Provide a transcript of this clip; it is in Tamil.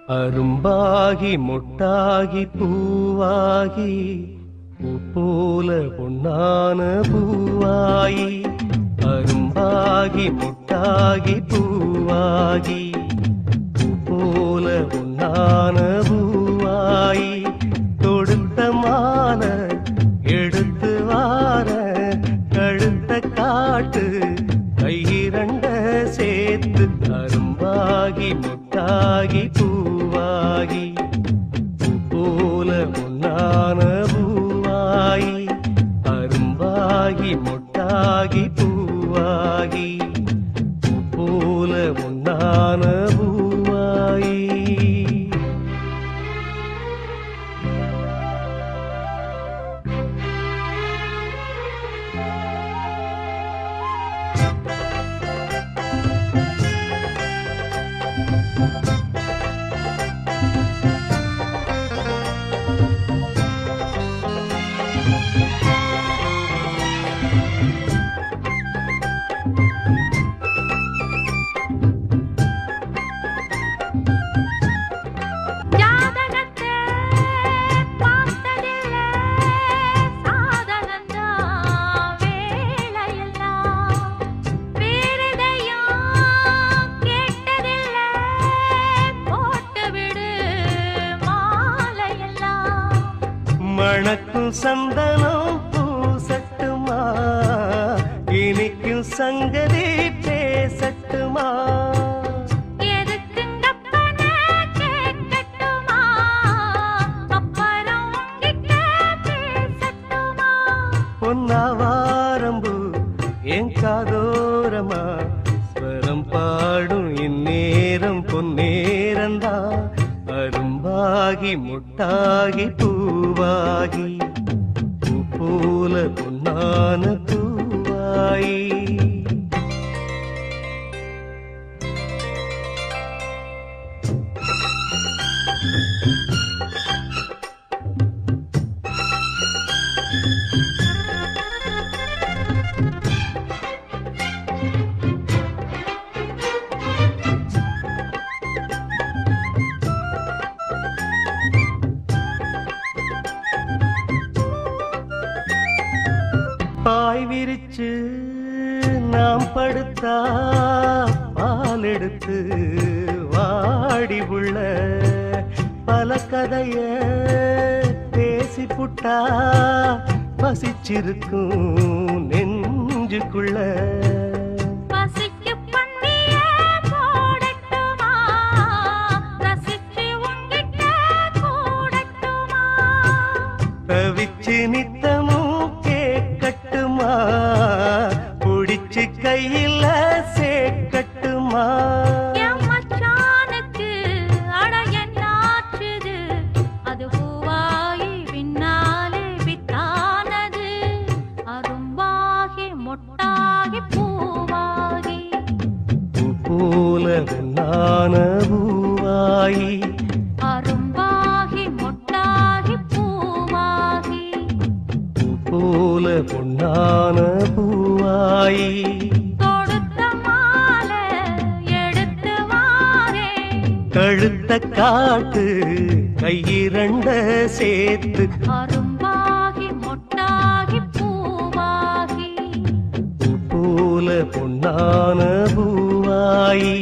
அரும்பாகி மொட்டாகி பூவாகி பூ போல பொன்னான பூவாயி அரும்பாகி மொட்டாகி பூவாகி பூ போல பொன்னான பூவாயி தொடுத்த மான எடுத்து வார கழுத்த காட்டு கையிரண்ட சேர்த்து அரும்பாகி மொட்டாகி பூவாகி பூ போல பொன்னான பூவாயி அரும்பாகி மொட்டாகி பூவாகி பூ போல பொன்னான பூவாயி மணக்கும் சந்தனம் பூசட்டுமா இனிக்கும் சங்கதி பேசட்டுமா பொன்னாவாரம்பு என் காதோரமா ஸ்வரம் பாடும் இந்நேரம் பொன்னேரந்தா அரும்பாகி முட்டாகி பூவாகி பூ போல பொன்னான பூவாயி பாய் விரிச்சு நாம் படுத்தா பால் எடுத்து வாடி உள்ள பல கதைய பேசி புட்டா பசிச்சிருக்கும் நெஞ்சுக்குள்ள தவிச்சு நித்தமும் கேட்கட்டுமா புடிச்சு கையில சேர்க்கட்டுமா அது பூவாயி பின்னாலே வித்தானது அரும்பாகி மொட்டாகி பூவாகி பூ போல பொன்னான பூவாயி அரும்பாகி மொட்டாகி பூவாகி போல பொன்னான பூவாயி தொடுத்த மாலை எடுத்து வாரே கழுத்த காட்டு கையிரண்ட சேர்த்து அரும்பாகி மொட்டாகி பூவாகி பூ போல பொன்னான பூவாயி